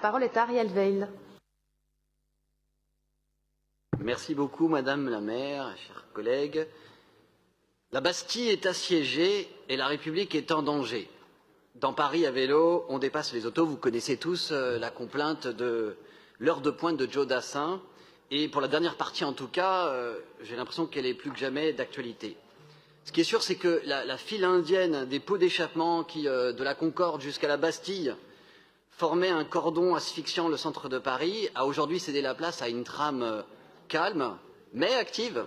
La parole est à Ariel Veil. Merci beaucoup, Madame la maire, chers collègues. La Bastille est assiégée et la République est en danger. Dans Paris, à vélo, on dépasse les autos. Vous connaissez tous la complainte de l'heure de pointe de Joe Dassin. Et pour la dernière partie, en tout cas, j'ai l'impression qu'elle est plus que jamais d'actualité. Ce qui est sûr, c'est que la file indienne des pots d'échappement qui, de la Concorde jusqu'à la Bastille, formait un cordon asphyxiant le centre de Paris, a aujourd'hui cédé la place à une trame calme, mais active.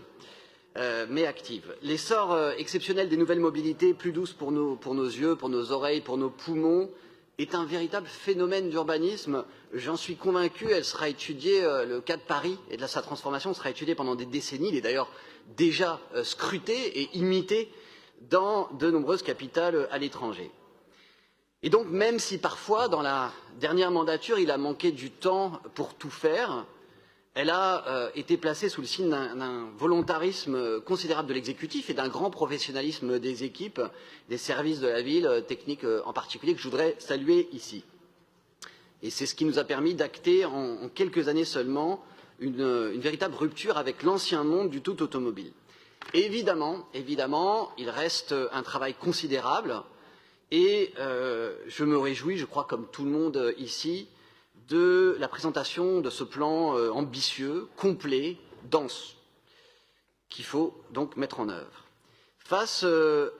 L'essor exceptionnel des nouvelles mobilités, plus douces pour nos yeux, pour nos oreilles, pour nos poumons, est un véritable phénomène d'urbanisme. J'en suis convaincu, elle sera étudiée, le cas de Paris et de sa transformation sera étudié pendant des décennies. Il est d'ailleurs déjà scruté et imité dans de nombreuses capitales à l'étranger. Et donc, même si parfois, dans la dernière mandature, il a manqué du temps pour tout faire, elle a été placée sous le signe d'un volontarisme considérable de l'exécutif et d'un grand professionnalisme des équipes, des services de la ville, techniques en particulier, que je voudrais saluer ici. Et c'est ce qui nous a permis d'acter en quelques années seulement une véritable rupture avec l'ancien monde du tout automobile. Et évidemment, il reste un travail considérable et je me réjouis, je crois comme tout le monde ici, de la présentation de ce plan ambitieux, complet, dense, qu'il faut donc mettre en œuvre. Face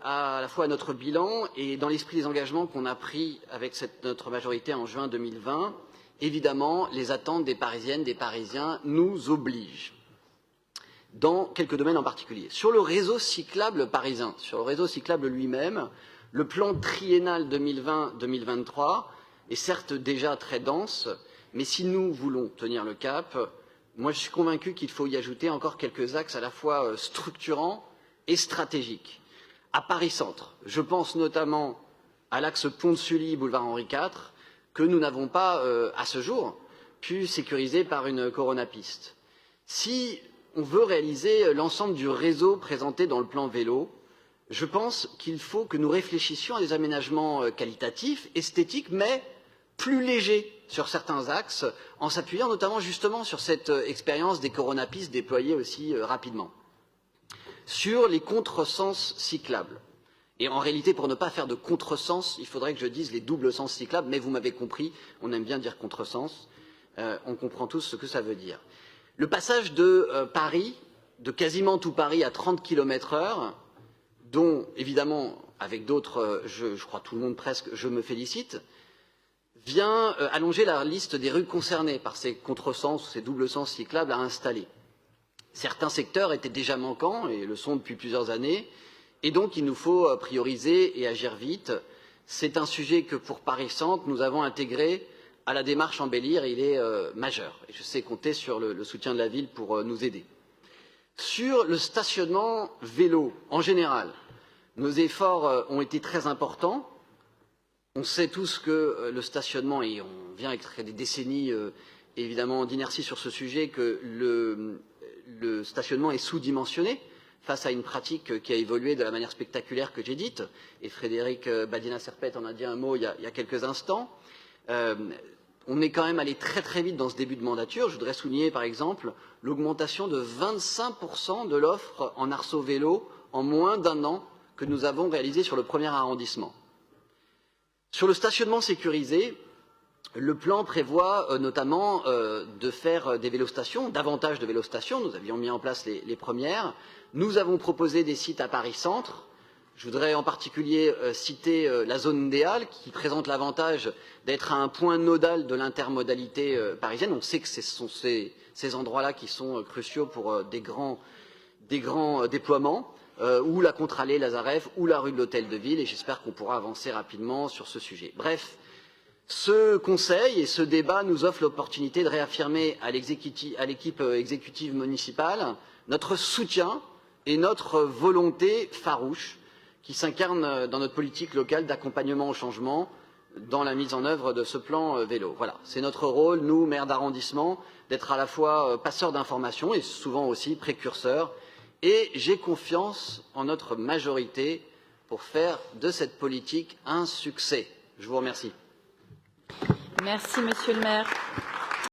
à la fois à notre bilan et dans l'esprit des engagements qu'on a pris avec notre majorité en juin 2020, évidemment, les attentes des Parisiennes, des Parisiens nous obligent, dans quelques domaines en particulier. Sur le réseau cyclable parisien, sur le réseau cyclable lui-même, le plan triennal 2020-2023 est certes déjà très dense, mais si nous voulons tenir le cap, moi je suis convaincu qu'il faut y ajouter encore quelques axes à la fois structurants et stratégiques. À Paris-Centre, je pense notamment à l'axe Pont-de-Sully, boulevard Henri IV, que nous n'avons pas, à ce jour, pu sécuriser par une coronapiste. Si on veut réaliser l'ensemble du réseau présenté dans le plan vélo, je pense qu'il faut que nous réfléchissions à des aménagements qualitatifs, esthétiques, mais plus légers sur certains axes, en s'appuyant notamment justement sur cette expérience des coronapistes déployées aussi rapidement. Sur les contresens cyclables, et en réalité pour ne pas faire de contresens, il faudrait que je dise les doubles sens cyclables, mais vous m'avez compris, on aime bien dire contresens, on comprend tous ce que ça veut dire. Le passage de Paris, de quasiment tout Paris à 30 km/h, dont évidemment avec d'autres, je crois tout le monde presque, je me félicite, vient allonger la liste des rues concernées par ces contresens ou ces doubles sens cyclables à installer. Certains secteurs étaient déjà manquants et le sont depuis plusieurs années, et donc il nous faut prioriser et agir vite. C'est un sujet que pour Paris-Centre, nous avons intégré à la démarche embellir, il est majeur. Et je sais compter sur le soutien de la ville pour nous aider. Sur le stationnement vélo, en général, nos efforts ont été très importants. On sait tous que le stationnement, et on vient avec des décennies évidemment d'inertie sur ce sujet, que le stationnement est sous-dimensionné face à une pratique qui a évolué de la manière spectaculaire que j'ai dite, et Frédéric Badina-Serpette en a dit un mot il y a quelques instants. On est quand même allé très très vite dans ce début de mandature. Je voudrais souligner par exemple l'augmentation de 25% de l'offre en arceau vélo en moins d'un an que nous avons réalisé sur le premier arrondissement. Sur le stationnement sécurisé, le plan prévoit notamment de faire des vélostations, davantage de vélostations. Nous avions mis en place les premières. Nous avons proposé des sites à Paris-Centre. Je voudrais en particulier citer la zone des Halles, qui présente l'avantage d'être à un point nodal de l'intermodalité parisienne. On sait que ce sont ces endroits-là qui sont cruciaux pour des grands déploiements, ou la Contre-Allée Lazareff, ou la rue de l'Hôtel de Ville, et j'espère qu'on pourra avancer rapidement sur ce sujet. Bref, ce conseil et ce débat nous offrent l'opportunité de réaffirmer à l'équipe exécutive municipale notre soutien et notre volonté farouche qui s'incarne dans notre politique locale d'accompagnement au changement dans la mise en œuvre de ce plan vélo. Voilà, c'est notre rôle, nous, maires d'arrondissement, d'être à la fois passeurs d'informations et souvent aussi précurseurs. Et j'ai confiance en notre majorité pour faire de cette politique un succès. Je vous remercie. Merci, monsieur le maire.